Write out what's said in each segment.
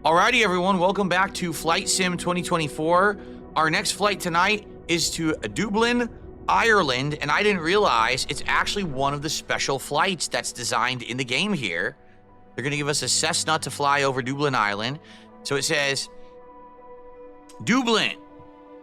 Alrighty, everyone, welcome back to Flight Sim 2024. Our next flight tonight is to Dublin, Ireland, and I didn't realize it's actually one of the special flights that's designed in the game here. They're going to give us a Cessna to fly over Dublin, Ireland. So it says, Dublin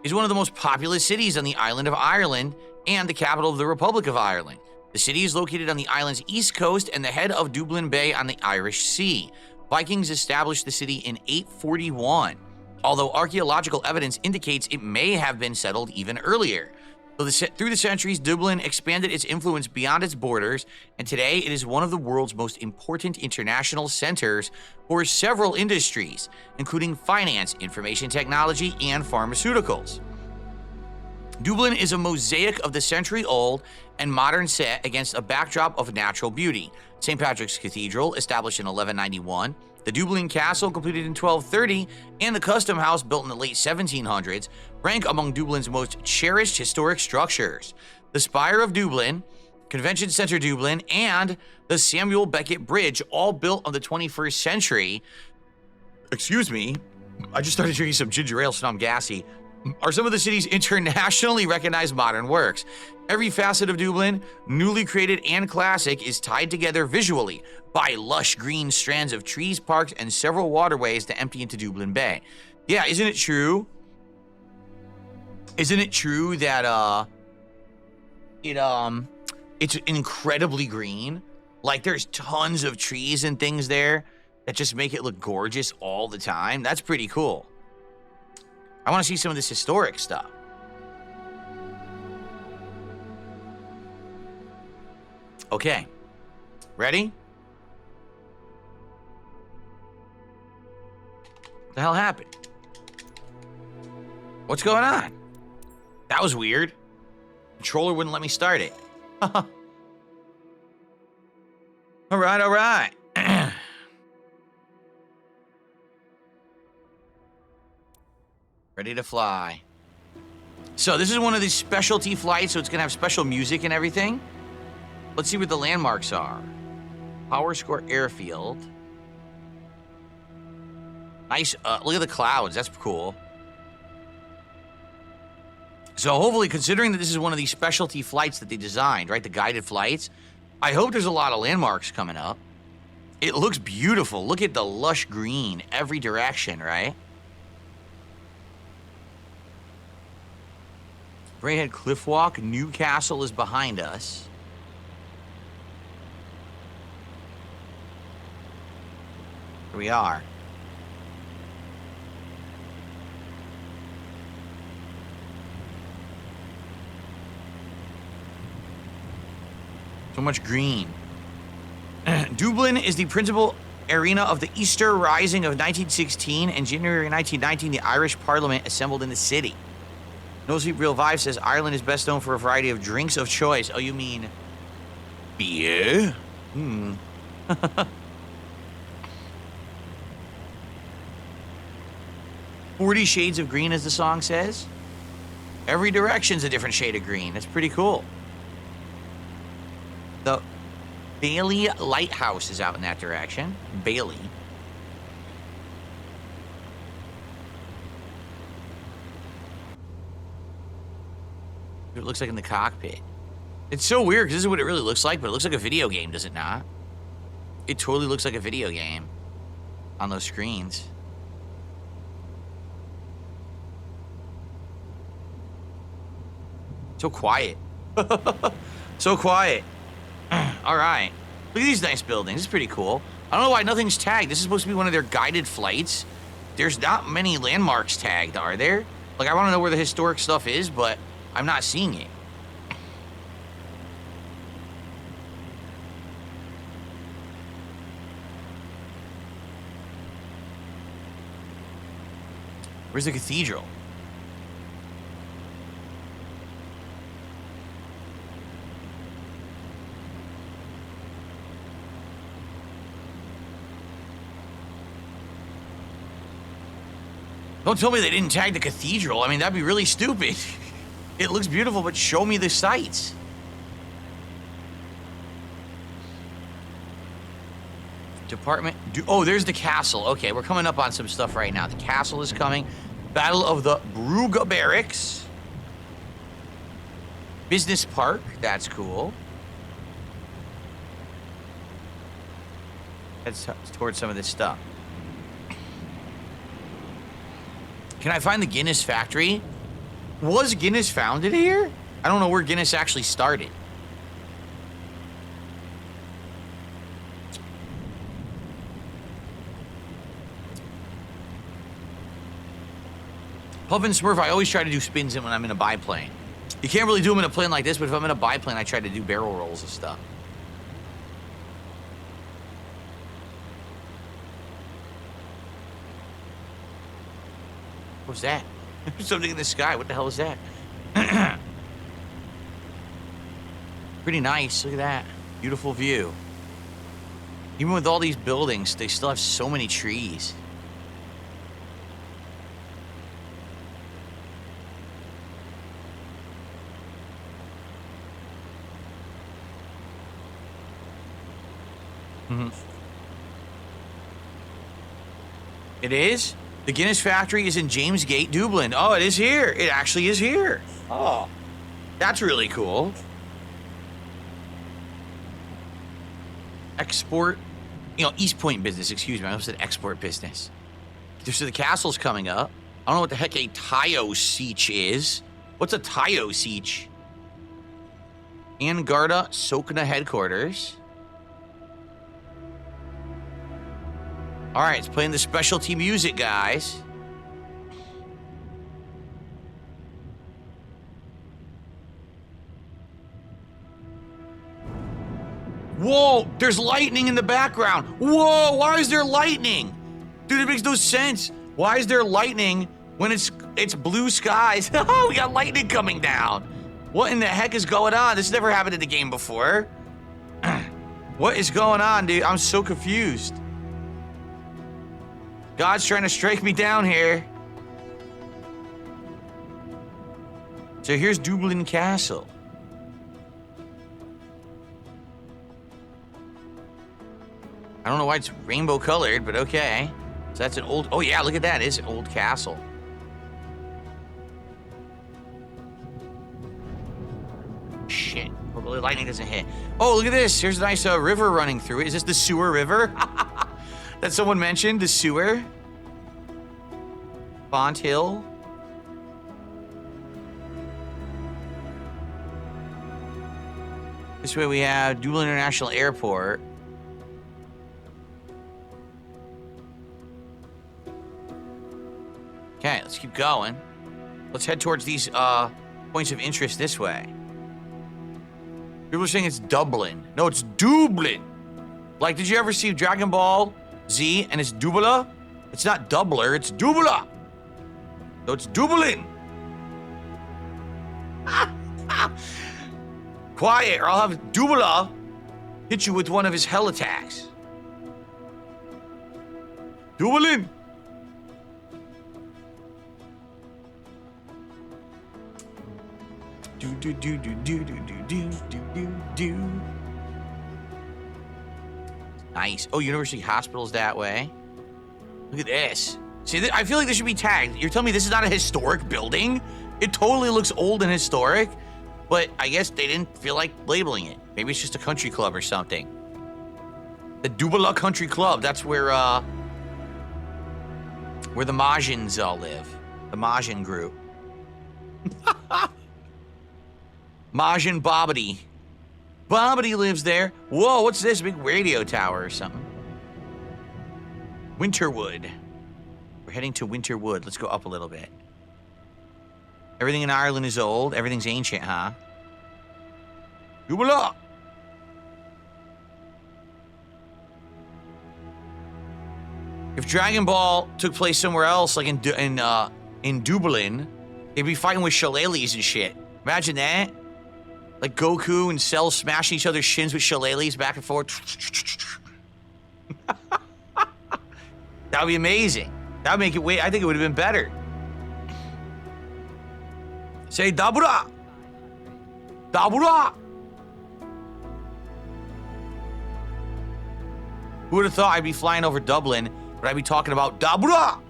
is one of the most populous cities on the island of Ireland and the capital of the Republic of Ireland. The city is located on the island's east coast and the head of Dublin Bay on the Irish Sea. Vikings established the city in 841, although archaeological evidence indicates it may have been settled even earlier. So through the centuries, Dublin expanded its influence beyond its borders, and today it is one of the world's most important international centers for several industries, including finance, information technology, and pharmaceuticals. Dublin is a mosaic of the century-old and modern set against a backdrop of natural beauty. St. Patrick's Cathedral, established in 1191, the Dublin Castle, completed in 1230, and the Custom House, built in the late 1700s, rank among Dublin's most cherished historic structures. The Spire of Dublin, Convention Center Dublin, and the Samuel Beckett Bridge, all built in the 21st century. Excuse me, I just started drinking some ginger ale, so now I'm gassy. Are some of the city's internationally recognized modern works. Every facet of Dublin, newly created and classic, is tied together visually by lush green strands of trees, parks, and several waterways that empty into Dublin Bay. Yeah, isn't it true? Isn't it true that it's incredibly green? Like, there's tons of trees and things there that just make it look gorgeous all the time. That's pretty cool. I want to see some of this historic stuff. Okay. Ready? What the hell happened? What's going on? That was weird. Controller wouldn't let me start it. All right, all right. Ready to fly. So this is one of these specialty flights, so it's gonna have special music and everything. Let's see what the landmarks are. Power Score Airfield. Nice, look at the clouds, that's cool. So hopefully, considering that this is one of these specialty flights that they designed, right, the guided flights, I hope there's a lot of landmarks coming up. It looks beautiful. Look at the lush green, every direction, right? Braehead Cliff Walk, Newcastle is behind us. Here we are. So much green. Dublin is the principal arena of the Easter Rising of 1916, and January 1919, the Irish Parliament assembled in the city. No Sleep Real Vibe says Ireland is best known for a variety of drinks of choice. Oh, you mean beer? 40 shades of green, as the song says. Every direction's a different shade of green. That's pretty cool. The Bailey Lighthouse is out in that direction. Bailey. It looks like in the cockpit. It's so weird because this is what it really looks like, but it looks like a video game, does it not? It totally looks like a video game on those screens. So quiet. So quiet. All right. Look at these nice buildings. This is pretty cool. I don't know why nothing's tagged. This is supposed to be one of their guided flights. There's not many landmarks tagged, are there? Like, I want to know where the historic stuff is, but I'm not seeing it. Where's the cathedral? Don't tell me they didn't tag the cathedral. I mean, that'd be really stupid. It looks beautiful, but show me the sights. Department. Oh, there's the castle. Okay, we're coming up on some stuff right now. The castle is coming. Battle of the Brugge Barracks. Business Park. That's cool. Heads towards some of this stuff. Can I find the Guinness factory? Was Guinness founded here? I don't know where Guinness actually started. Puff and Smurf, I always try to do spins in when I'm in a biplane. You can't really do them in a plane like this, but if I'm in a biplane, I try to do barrel rolls and stuff. What's that? There's something in the sky. What the hell is that? Pretty nice. Look at that. Beautiful view. Even with all these buildings, they still have so many trees. It is? The Guinness factory is in James Gate, Dublin. Oh, it is here. It actually is here. Oh, that's really cool. Export, East Point business, excuse me. I almost said export business. So the castle's coming up. I don't know what the heck a Tayo Siege is. What's a Tayo Siege? Angarda Sokna headquarters. All right, it's playing the specialty music, guys. Whoa, there's lightning in the background. Whoa, why is there lightning? Dude, it makes no sense. Why is there lightning when it's blue skies? We got lightning coming down. What in the heck is going on? This never happened in the game before. What is going on, dude? I'm so confused. God's trying to strike me down here. So here's Dublin Castle. I don't know why it's rainbow colored, but okay. So that's an old, oh yeah, look at that, it's an old castle. Shit, hopefully lightning doesn't hit. Oh, look at this, here's a nice river running through it. Is this the sewer river? That someone mentioned, the sewer. Font Hill. This way we have Dublin International Airport. Okay, let's keep going. Let's head towards these points of interest this way. People are saying it's Dublin. No, it's Dublin. Like, did you ever see Dragon Ball Z and it's Dubla? It's not Doubler, it's Dubla. So it's Dublin. Quiet, or I'll have Dubla hit you with one of his hell attacks. Dublin. Do do do do do do do do do do. Nice. Oh, University Hospital's that way. Look at this. See, I feel like this should be tagged. You're telling me this is not a historic building? It totally looks old and historic, but I guess they didn't feel like labeling it. Maybe it's just a country club or something. The Dubla Country Club. That's where the Majins all live. The Majin group. Majin Bobbity. Bobbity lives there. Whoa, what's this? Big radio tower or something. Winterwood. We're heading to Winterwood. Let's go up a little bit. Everything in Ireland is old. Everything's ancient, huh? Dubla. If Dragon Ball took place somewhere else, like in Dublin, they'd be fighting with shillelaghs and shit. Imagine that. Like Goku and Cell smashing each other's shins with shillelaghs back and forth. That would be amazing. That would make it I think it would have been better. Say Dabura. Dabura. Who would have thought I'd be flying over Dublin, but I'd be talking about Dabra?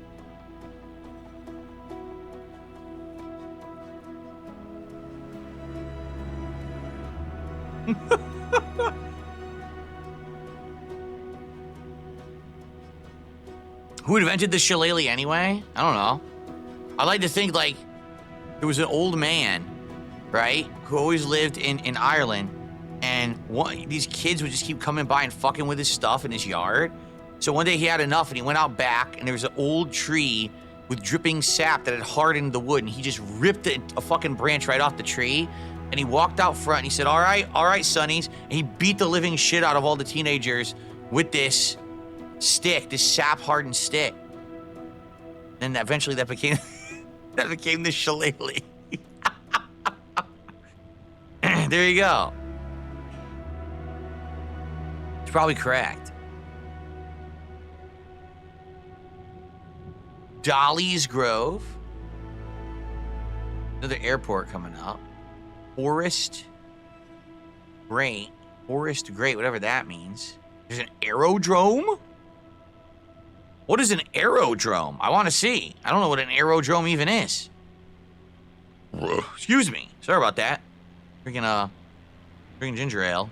Who invented the shillelagh anyway? I don't know. I like to think like there was an old man, right, who always lived in Ireland, and these kids would just keep coming by and fucking with his stuff in his yard. So one day he had enough and he went out back and there was an old tree with dripping sap that had hardened the wood, and he just ripped a fucking branch right off the tree, and he walked out front and he said, all right, sonnies, and he beat the living shit out of all the teenagers with this stick, this sap-hardened stick. And eventually that became that became the shillelagh. There you go. It's probably correct. Dolly's Grove. Another airport coming up. Forest Great, whatever that means. There's an aerodrome? What is an aerodrome? I want to see. I don't know what an aerodrome even is. Excuse me. Sorry about that. Drinking ginger ale.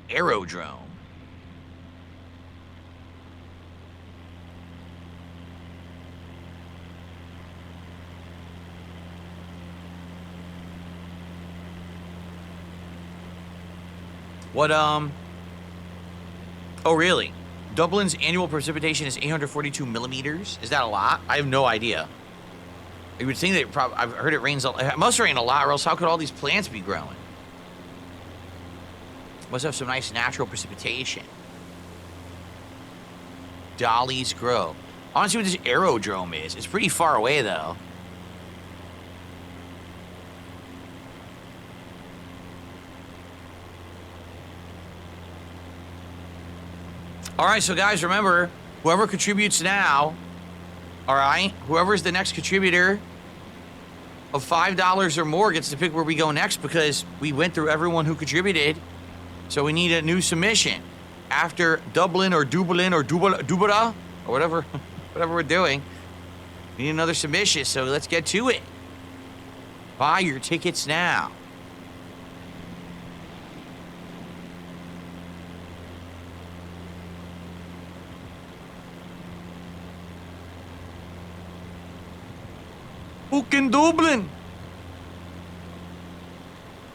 Aerodrome. What, oh, really? Dublin's annual precipitation is 842 millimeters. Is that a lot? I have no idea. You would think that I've heard it rains. It must rain a lot, or else how could all these plants be growing? Must have some nice natural precipitation. Dolly's Grove. I want to see what this aerodrome is. It's pretty far away, though. All right, so guys, remember, whoever contributes now, all right, whoever's the next contributor of $5 or more gets to pick where we go next, because we went through everyone who contributed. So we need a new submission. After Dublin or Dublin or Dubara or whatever we're doing, we need another submission, so let's get to it. Buy your tickets now. Fucking Dublin.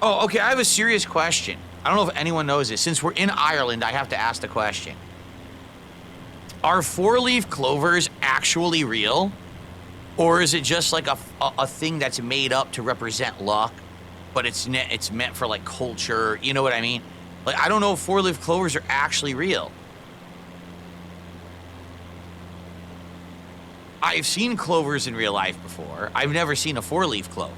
Oh, okay, I have a serious question. I don't know if anyone knows this. Since we're in Ireland, I have to ask the question. Are four-leaf clovers actually real? Or is it just like a thing that's made up to represent luck, but it's meant for like culture, you know what I mean? Like, I don't know if four-leaf clovers are actually real. I've seen clovers in real life before. I've never seen a four-leaf clover.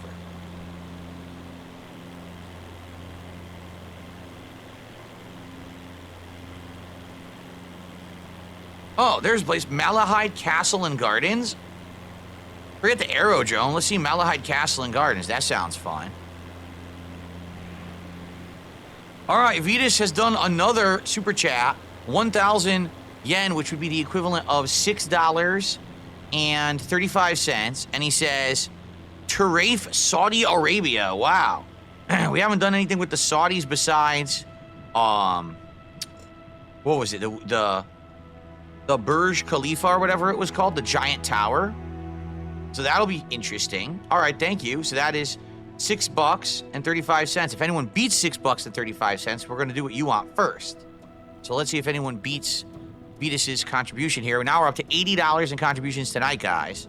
Oh, there's a place, Malahide Castle and Gardens. Forget the aerodrome. Let's see Malahide Castle and Gardens. That sounds fun. All right, Vitas has done another super chat, 1,000 yen, which would be the equivalent of $6.35, and he says, Tarif, Saudi Arabia. Wow. We haven't done anything with the Saudis besides, what was it? The Burj Khalifa or whatever it was called, the giant tower. So that'll be interesting. All right, thank you. So that is $6.35. If anyone beats $6.35, we're going to do what you want first. So let's see if anyone beats Vitas's contribution here. Now we're up to $80 in contributions tonight, guys.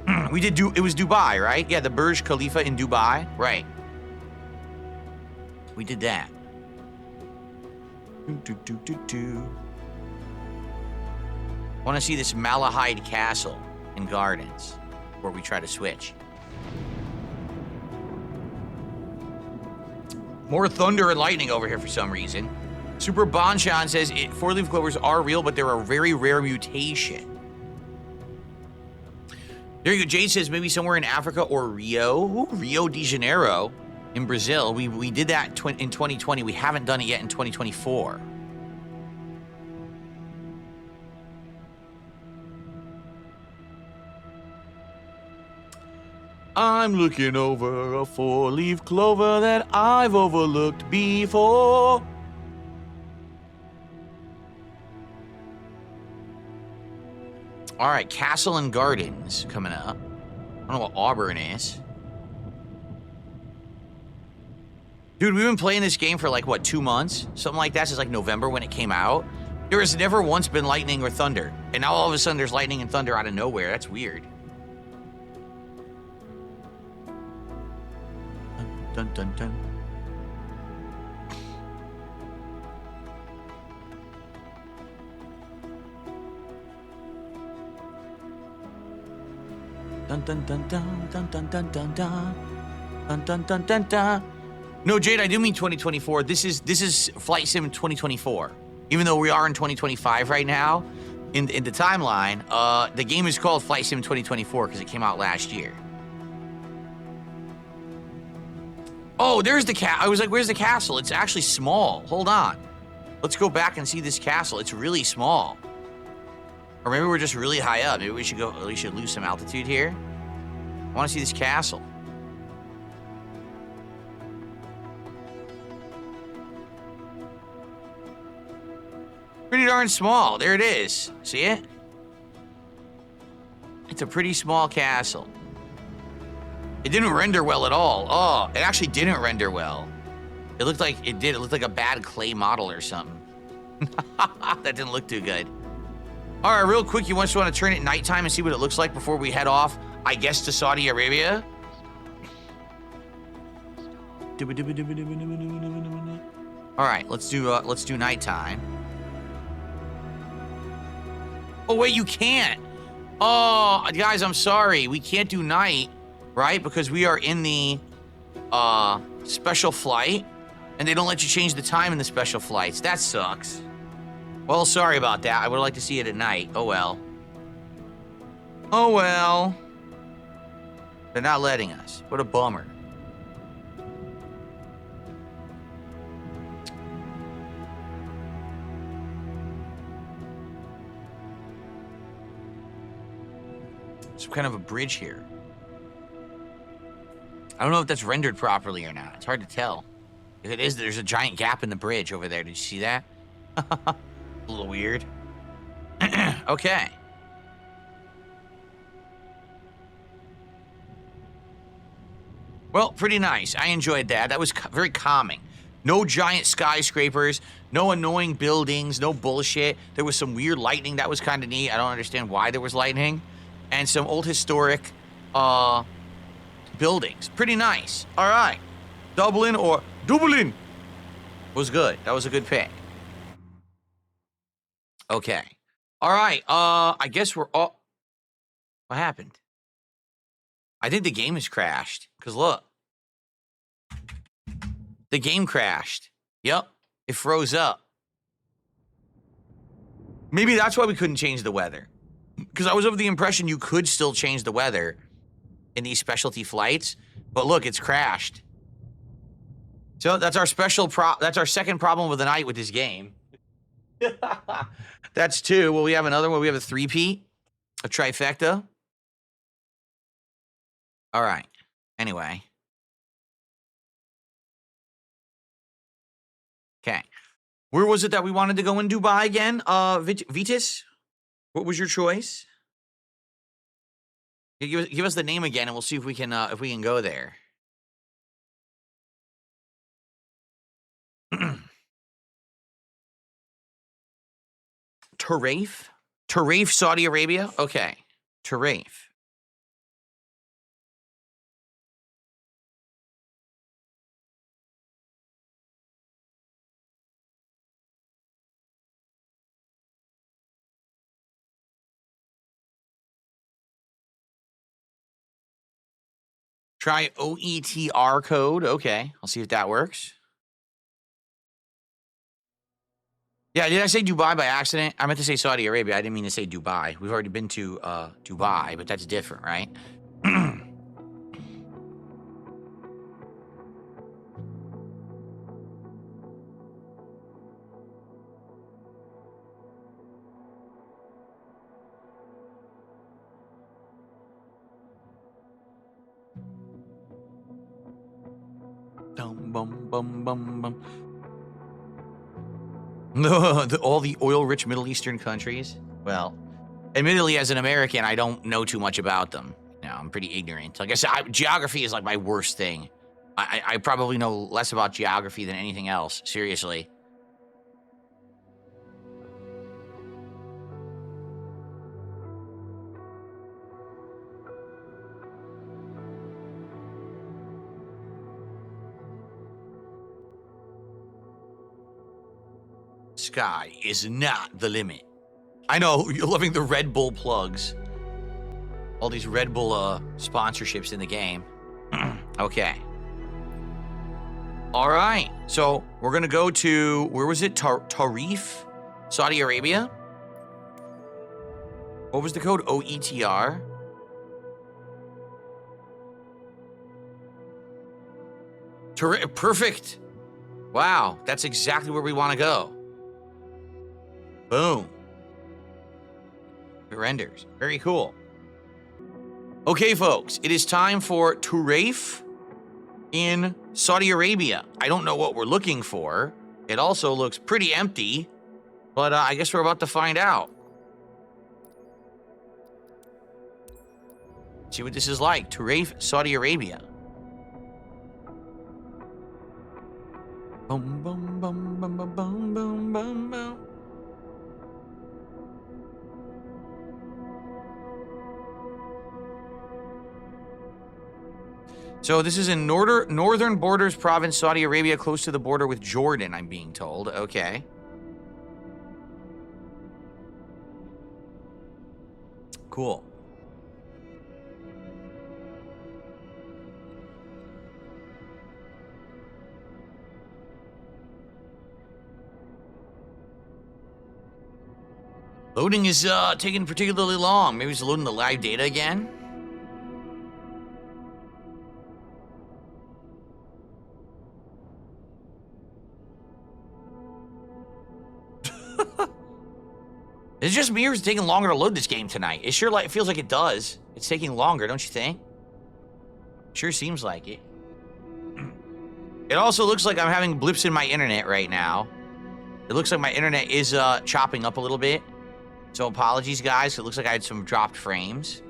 It was Dubai, right? Yeah, the Burj Khalifa in Dubai. Right. We did that. I want to see this Malahide Castle and Gardens where we try to switch. More thunder and lightning over here for some reason. Super Bonchan says four-leaf clovers are real, but they're a very rare mutation. There you go. Jade says maybe somewhere in Africa or Rio. Ooh, Rio de Janeiro in Brazil. We did that in 2020. We haven't done it yet in 2024. I'm looking over a four-leaf clover that I've overlooked before. All right, Castle and Gardens coming up. I don't know what Auburn is. Dude, we've been playing this game for like, what, 2 months? Something like that since like November when it came out. There has never once been lightning or thunder. And now all of a sudden there's lightning and thunder out of nowhere. That's weird. Dun, dun, dun. Dun dun dun dun dun dun dun dun dun dun dun dun dun dun. No, Jade, I do mean 2024. This is Flight Sim 2024. Even though we are in 2025 right now, in the timeline, the game is called Flight Sim 2024 because it came out last year. Oh, there's the I was like, where's the castle? It's actually small. Hold on. Let's go back and see this castle. It's really small. Or maybe we're just really high up. Maybe we should lose some altitude here. I want to see this castle. Pretty darn small. There it is. See it? It's a pretty small castle. It didn't render well at all. Oh, it actually didn't render well. It looked like it did. It looked like a bad clay model or something. That didn't look too good. All right, real quick, you just want to turn it nighttime and see what it looks like before we head off, I guess, to Saudi Arabia? All right, let's do nighttime. Oh, wait, you can't. Oh, guys, I'm sorry. We can't do night, right? Because we are in the special flight, and they don't let you change the time in the special flights. That sucks. Well, sorry about that. I would like to see it at night. Oh, well. Oh, well. They're not letting us. What a bummer. Some kind of a bridge here. I don't know if that's rendered properly or not. It's hard to tell. If it is, there's a giant gap in the bridge over there. Did you see that? A little weird. Okay. Well, pretty nice. I enjoyed that. That was very calming. No giant skyscrapers, no annoying buildings, no bullshit. There was some weird lightning. That was kind of neat. I don't understand why there was lightning. And some old historic buildings. Pretty nice. All right. Dublin was good. That was a good pick. Okay. All right. I guess we're all... What happened? I think the game has crashed. Because look. The game crashed. Yep. It froze up. Maybe that's why we couldn't change the weather. Because I was of the impression you could still change the weather in these specialty flights. But look, it's crashed. So that's our that's our second problem of the night with this game. That's two. Well, we have another one. We have a three-peat, a trifecta. All right. Anyway. Okay. Where was it that we wanted to go in Dubai again? Vitis? What was your choice? Give us the name again, and we'll see if we can go there. Tarif? Tarif, Saudi Arabia? Okay. Tarif. Try OETR code. Okay. I'll see if that works. Yeah, did I say Dubai by accident? I meant to say Saudi Arabia. I didn't mean to say Dubai. We've already been to Dubai, but that's different, right? Bum, bum, bum, bum, bum. All the oil-rich Middle Eastern countries. Well, admittedly, as an American, I don't know too much about them. No, I'm pretty ignorant. Like I said, geography is like my worst thing. I probably know less about geography than anything else. Seriously. Sky is not the limit. I know, you're loving the Red Bull plugs. All these Red Bull sponsorships in the game. Okay. All right. So we're going to go to, where was it? Tarif? Saudi Arabia? What was the code? OETR? Perfect. Wow. That's exactly where we want to go. Boom. It renders. Very cool. Okay, folks, it is time for Tarif in Saudi Arabia. I don't know what we're looking for. It also looks pretty empty, but I guess we're about to find out. See what this is like. Tarif, Saudi Arabia. Boom, boom, boom, boom, boom, boom, boom, boom, boom. So this is in northern borders province, Saudi Arabia, close to the border with Jordan, I'm being told. Okay. Cool. Loading is taking particularly long. Maybe it's loading the live data again. Is it just me or is it taking longer to load this game tonight? It sure it feels like it does. It's taking longer, don't you think? Sure seems like it. It also looks like I'm having blips in my internet right now. It looks like my internet is chopping up a little bit. So apologies, guys. It looks like I had some dropped frames.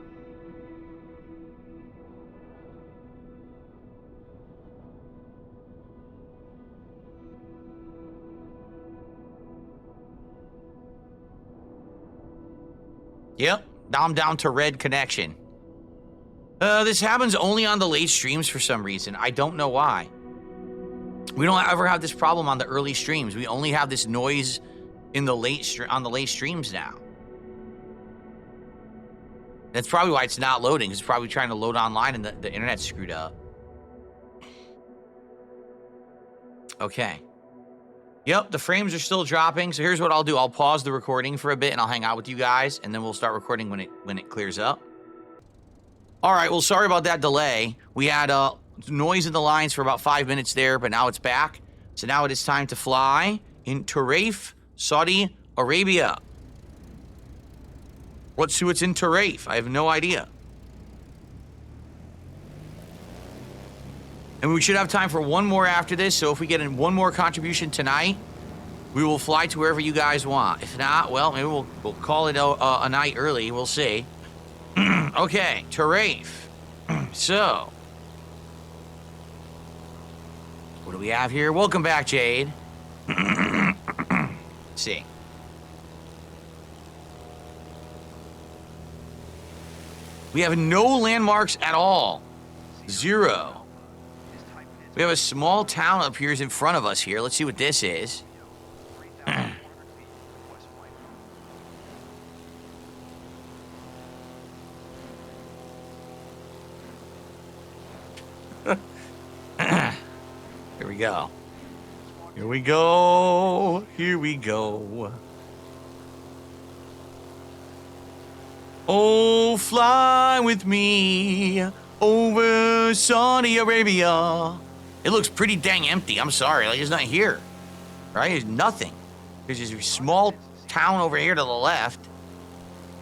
Yep, now I'm down to red connection. This happens only on the late streams for some reason. I don't know why. We don't ever have this problem on the early streams. We only have this noise in the late streams now. That's probably why it's not loading. It's probably trying to load online and the internet's screwed up. Okay. Yep, the frames are still dropping. So here's what I'll do. I'll pause the recording for a bit and I'll hang out with you guys and then we'll start recording when it clears up. All right, well, sorry about that delay. We had noise in the lines for about 5 minutes there, but now it's back. So now it is time to fly in Tarif, Saudi Arabia. Let's see what's in Tarif. I have no idea. And we should have time for one more after this, so if we get in one more contribution tonight, we will fly to wherever you guys want. If not, well, maybe we'll call it a night early. We'll see. Okay, Tarif. So, what do we have here? Welcome back, Jade. Let's see. We have no landmarks at all. Zero. We have a small town up here in front of us here. Let's see what this is. Here we go. Here we go. Here we go. Oh, fly with me over Saudi Arabia. It looks pretty dang empty. I'm sorry. Like, it's not here. Right? There's nothing. There's this small town over here to the left.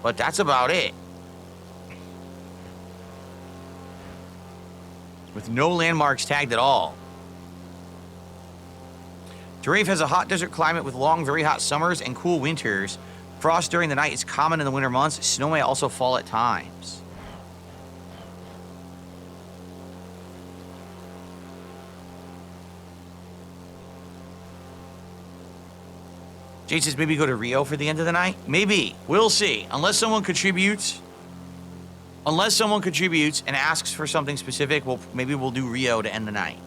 But that's about it. With no landmarks tagged at all. Tenerife has a hot desert climate with long, very hot summers and cool winters. Frost during the night is common in the winter months. Snow may also fall at times. Jade says maybe go to Rio for the end of the night. Maybe. We'll see. Unless someone contributes and asks for something specific, maybe we'll do Rio to end the night.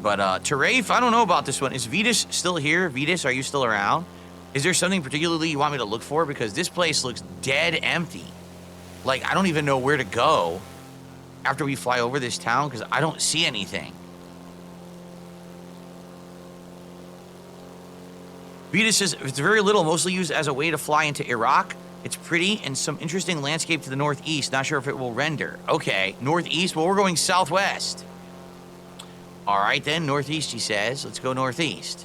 But Tenerife, I don't know about this one. Is Vetus still here? Vetus, are you still around? Is there something particularly you want me to look for? Because this place looks dead empty. Like, I don't even know where to go after we fly over this town because I don't see anything. Vita says it's very little, mostly used as a way to fly into Iraq. It's pretty and some interesting landscape to the northeast. Not sure if it will render. Okay, northeast. Well, we're going southwest. All right, then, northeast, he says. Let's go northeast.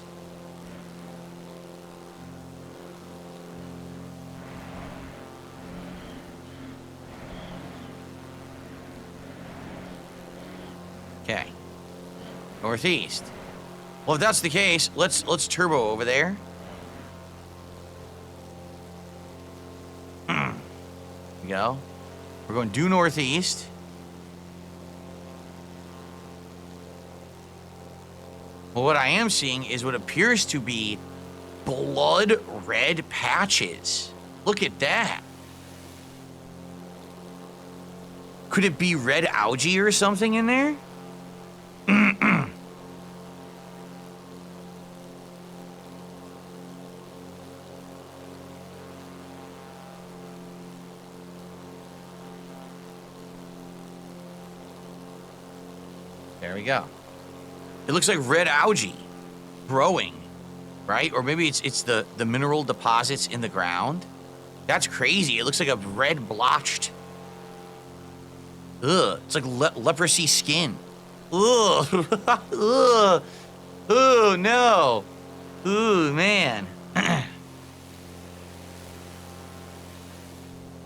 Okay. Northeast. Well, if that's the case, let's turbo over there. There we go. We're going due northeast. Well, what I am seeing is what appears to be blood red patches. Look at that. Could it be red algae or something in there? There we go. It looks like red algae growing, right? Or maybe it's the mineral deposits in the ground. That's crazy. It looks like a red blotched. Ugh. It's like leprosy skin. Ugh. Ugh. Oh, no. Ooh, man.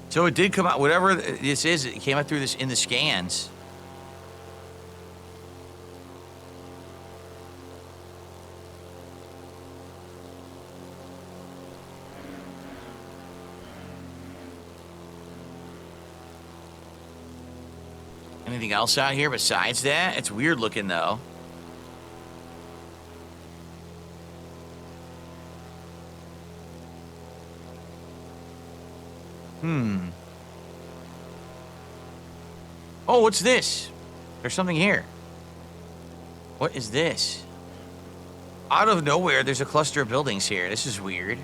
So it did come out, whatever this is, it came out through this in the scans. Anything else out here besides that? It's weird looking, though. Oh, what's this? There's something here. What is this? Out of nowhere, there's a cluster of buildings here. This is weird.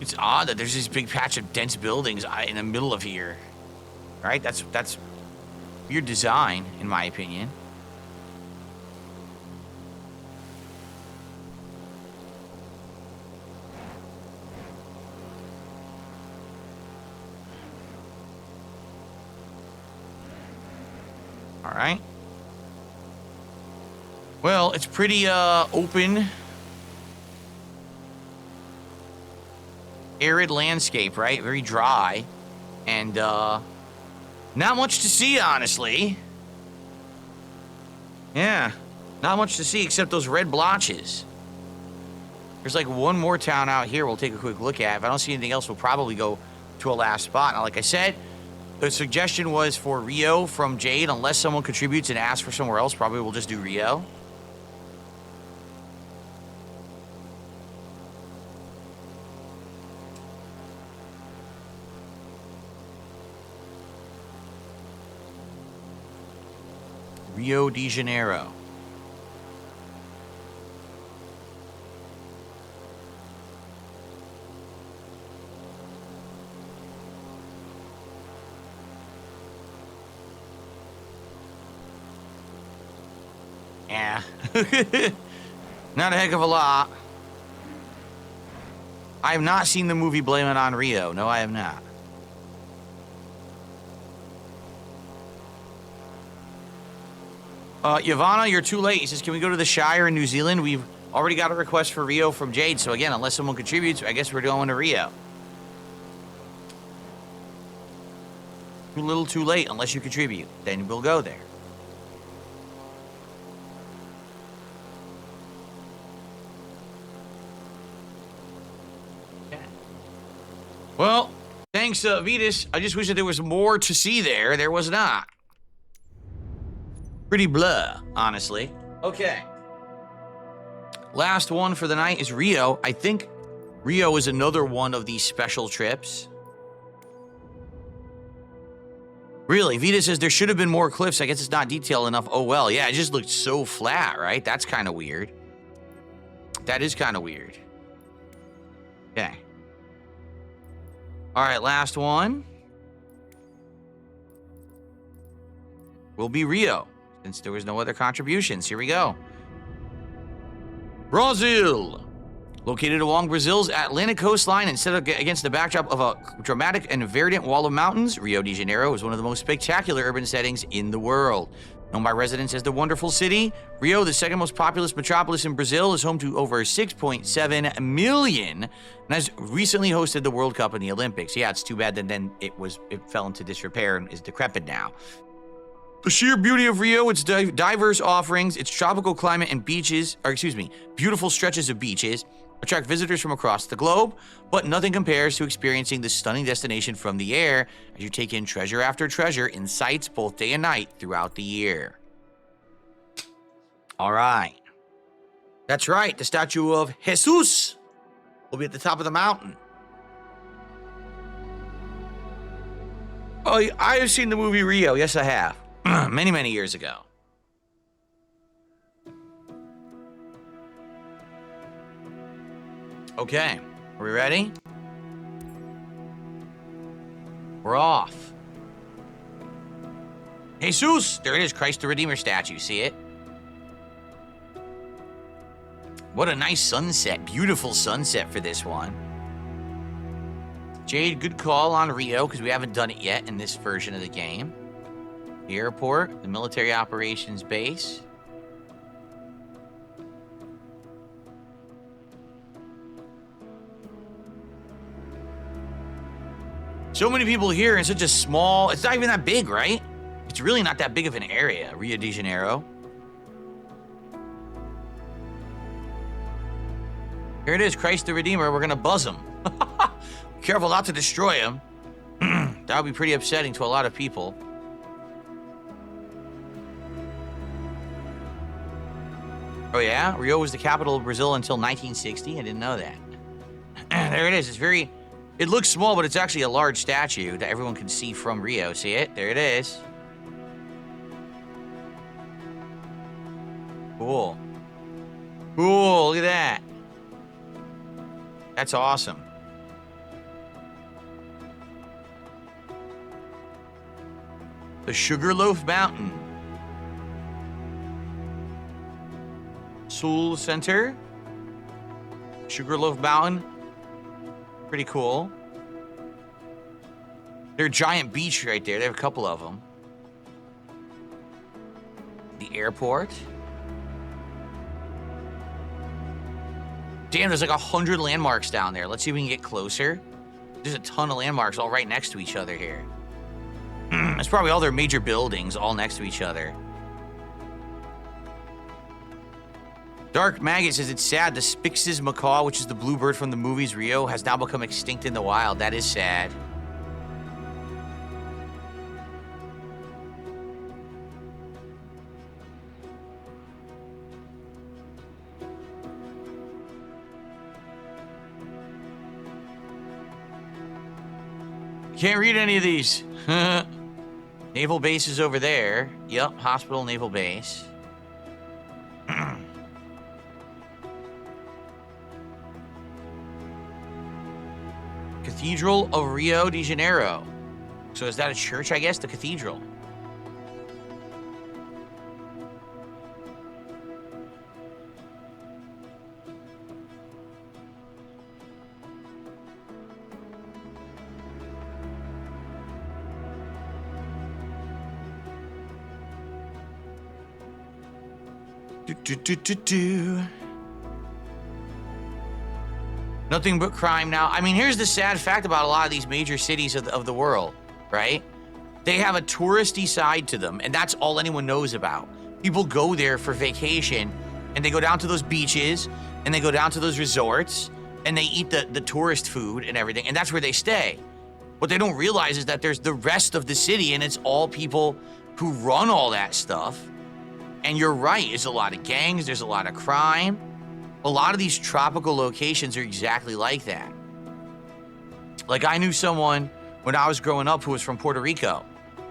It's odd that there's this big patch of dense buildings in the middle of here. Right? That's weird design, in my opinion. All right. Well, it's pretty open, arid landscape, right? Very dry, and not much to see, honestly. Yeah, not much to see except those red blotches. There's like one more town out here we'll take a quick look at. If I don't see anything else, we'll probably go to a last spot. Now, like I said, the suggestion was for Rio from Jade. Unless someone contributes and asks for somewhere else, probably we'll just do Rio. Rio de Janeiro. Yeah. Not a heck of a lot. I have not seen the movie Blame It on Rio. No, I have not. Yavanna, you're too late. He says, can we go to the Shire in New Zealand? We've already got a request for Rio from Jade. So again, unless someone contributes, I guess we're going to Rio. Too little too late unless you contribute. Then we'll go there. Okay. Well, thanks, Vetus. I just wish that there was more to see there. There was not. Pretty blah, honestly. Okay. Last one for the night is Rio. I think Rio is another one of these special trips. Really, Vita says there should have been more cliffs. I guess it's not detailed enough. Oh, well, yeah, it just looked so flat, right? That's kind of weird. That is kind of weird. Okay. All right, last one. Will be Rio, since there was no other contributions. Here we go. Brazil. Located along Brazil's Atlantic coastline and set against the backdrop of a dramatic and verdant wall of mountains, Rio de Janeiro is one of the most spectacular urban settings in the world. Known by residents as the Wonderful City, Rio, the second most populous metropolis in Brazil, is home to over 6.7 million and has recently hosted the World Cup and the Olympics. Yeah, it's too bad that then it fell into disrepair and is decrepit now. The sheer beauty of Rio, its diverse offerings, its tropical climate and beautiful stretches of beaches, attract visitors from across the globe, but nothing compares to experiencing this stunning destination from the air as you take in treasure after treasure in sights both day and night throughout the year. All right. That's right, the statue of Jesus will be at the top of the mountain. Oh, I have seen the movie Rio. Yes, I have. Many, many years ago. Okay, are we ready? We're off. Jesus! There it is, Christ the Redeemer statue. See it? What a nice sunset. Beautiful sunset for this one. Jade, good call on Rio, because we haven't done it yet in this version of the game. The airport, the military operations base. So many people here in such a small, it's not even that big, right? It's really not that big of an area, Rio de Janeiro. Here it is, Christ the Redeemer. We're gonna buzz him. Be careful not to destroy him. That would be pretty upsetting to a lot of people. Oh yeah? Rio was the capital of Brazil until 1960? I didn't know that. There it is. It looks small, but it's actually a large statue that everyone can see from Rio. See it? There it is. Cool. Cool, look at that. That's awesome. The Sugarloaf Mountain. Sul Center. Sugarloaf Mountain. Pretty cool. There's a giant beach right there. They have a couple of them. The airport. Damn, there's like 100 landmarks down there. Let's see if we can get closer. There's a ton of landmarks all right next to each other here. It's probably all their major buildings all next to each other. Dark Maggot says it's sad the Spix's macaw, which is the bluebird from the movies Rio, has now become extinct in the wild. That is sad. Can't read any of these. Naval base is over there. Yep, hospital, naval base. Cathedral of Rio de Janeiro. So is that a church, I guess? The cathedral. Nothing but crime now. I mean, here's the sad fact about a lot of these major cities of the world, right? They have a touristy side to them, and that's all anyone knows about. People go there for vacation, and they go down to those beaches, and they go down to those resorts, and they eat the tourist food and everything, and that's where they stay. What they don't realize is that there's the rest of the city, and it's all people who run all that stuff. And you're right, there's a lot of gangs, there's a lot of crime. A lot of these tropical locations are exactly like that. Like, I knew someone when I was growing up who was from Puerto Rico,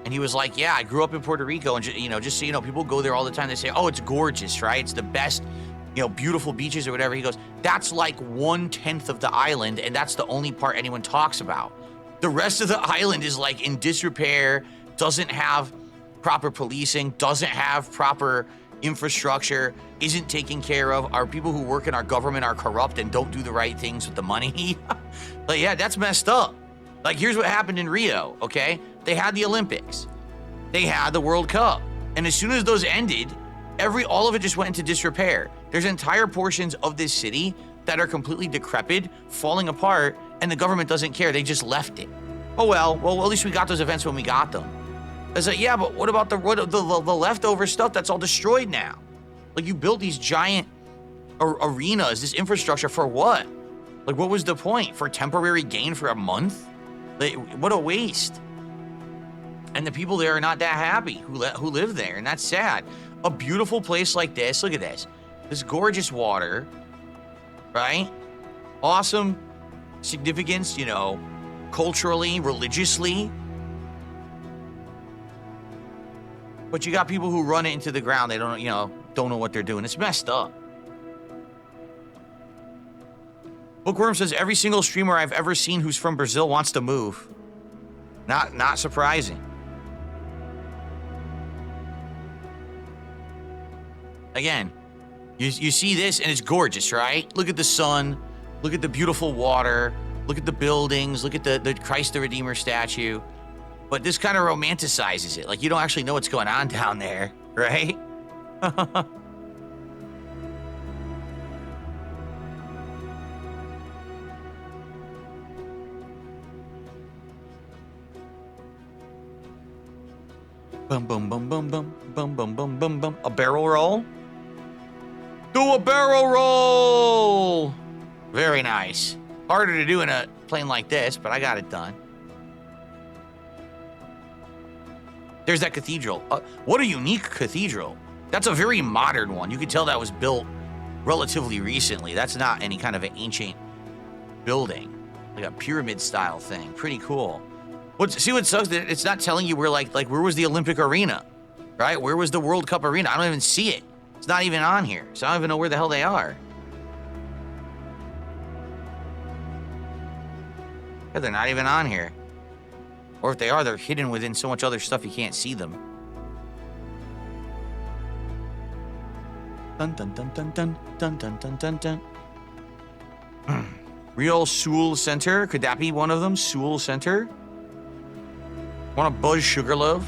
and he was like, yeah, I grew up in Puerto Rico, and just so you know, people go there all the time. They say, oh, it's gorgeous, right? It's the best, beautiful beaches or whatever. He goes, that's like 1/10 of the island, and that's the only part anyone talks about. The rest of the island is like in disrepair, doesn't have proper policing, doesn't have proper infrastructure, isn't taken care of. Our people who work in our government are corrupt and don't do the right things with the money. Like, yeah, that's messed up. Like, here's what happened in Rio, okay? They had the Olympics. They had the World Cup. And as soon as those ended, all of it just went into disrepair. There's entire portions of this city that are completely decrepit, falling apart, and the government doesn't care. They just left it. Oh, well, at least we got those events when we got them. It's like, yeah, but what about the leftover stuff that's all destroyed now? Like, you built these giant arenas, this infrastructure for what? Like, what was the point? For temporary gain for a month? Like, what a waste. And the people there are not that happy who live there, and that's sad. A beautiful place like this, look at this. This gorgeous water, right? Awesome significance, culturally, religiously. But you got people who run it into the ground. They don't know what they're doing. It's messed up. Bookworm says every single streamer I've ever seen who's from Brazil wants to move. Not surprising. Again, you see this and it's gorgeous, right? Look at the sun. Look at the beautiful water. Look at the buildings. Look at the Christ the Redeemer statue. But this kind of romanticizes it. Like, you don't actually know what's going on down there, right? Bum, bum, bum, bum, bum, bum, bum, bum, bum, bum. A barrel roll? Do a barrel roll! Very nice. Harder to do in a plane like this, but I got it done. There's that cathedral. What a unique cathedral. That's a very modern one. You can tell that was built relatively recently. That's not any kind of an ancient building. Like a pyramid style thing. Pretty cool. See what sucks? It's not telling you where, like where was the Olympic arena, right? Where was the World Cup arena? I don't even see it. It's not even on here. So I don't even know where the hell they are. Yeah, they're not even on here. Or if they are, they're hidden within so much other stuff you can't see them. Dun dun dun dun dun dun dun dun dun dun. Real Sewell Center. Could that be one of them? Sewell Center? Want a Buzz Sugarloaf?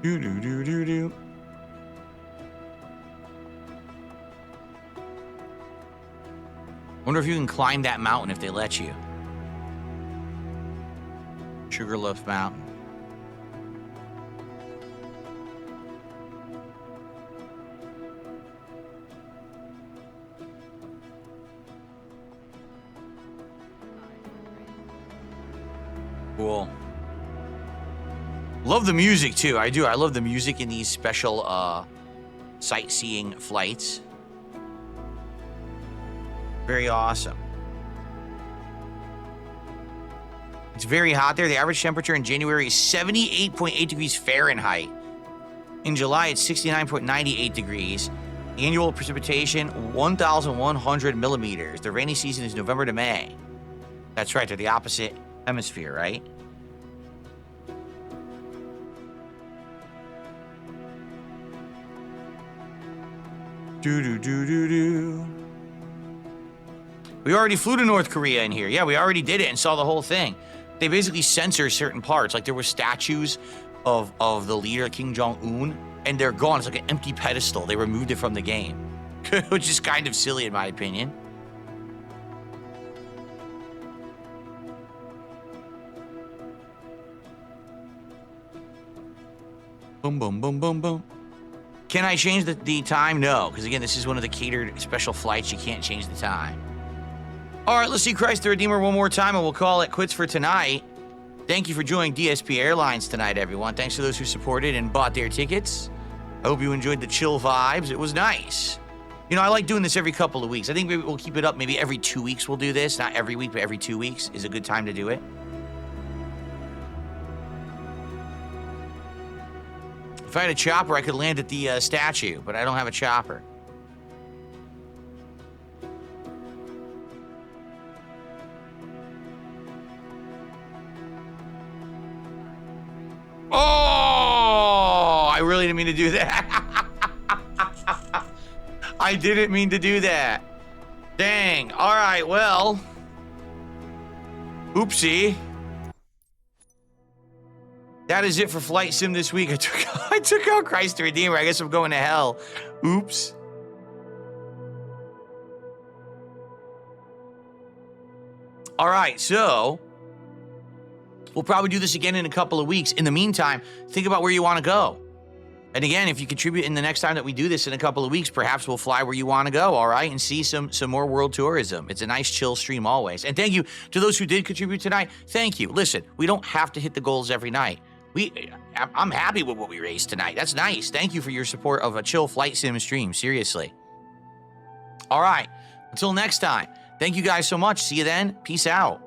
Do. Wonder if you can climb that mountain if they let you. Sugarloaf Mountain. Cool. Love the music too. I do. I love the music in these special sightseeing flights. Very awesome. It's very hot there. The average temperature in January is 78.8 degrees Fahrenheit. In July, it's 69.98 degrees. Annual precipitation, 1,100 millimeters. The rainy season is November to May. That's right. They're the opposite hemisphere, right? Do. We already flew to North Korea in here. Yeah, we already did it and saw the whole thing. They basically censor certain parts. Like there were statues of the leader, Kim Jong-un, and they're gone. It's like an empty pedestal. They removed it from the game, which is kind of silly in my opinion. Boom, boom, boom, boom, boom. Can I change the time? No, because again, this is one of the catered special flights. You can't change the time. All right, let's see Christ the Redeemer one more time, and we'll call it quits for tonight. Thank you for joining DSP Airlines tonight, everyone. Thanks to those who supported and bought their tickets. I hope you enjoyed the chill vibes. It was nice. You know, I like doing this every couple of weeks. I think maybe we'll keep it up. Maybe every 2 weeks we'll do this. Not every week, but every 2 weeks is a good time to do it. If I had a chopper, I could land at the statue, but I don't have a chopper. Oh, I really didn't mean to do that. I didn't mean to do that. Dang. All right, well. Oopsie. That is it for Flight Sim this week. I took out Christ the Redeemer. I guess I'm going to hell. Oops. All right, so we'll probably do this again in a couple of weeks. In the meantime, think about where you want to go. And again, if you contribute in the next time that we do this in a couple of weeks, perhaps we'll fly where you want to go, all right? And see some more world tourism. It's a nice chill stream always. And thank you to those who did contribute tonight. Thank you. Listen, we don't have to hit the goals every night. I'm happy with what we raised tonight. That's nice. Thank you for your support of a chill Flight Sim stream. Seriously. All right. Until next time. Thank you guys so much. See you then. Peace out.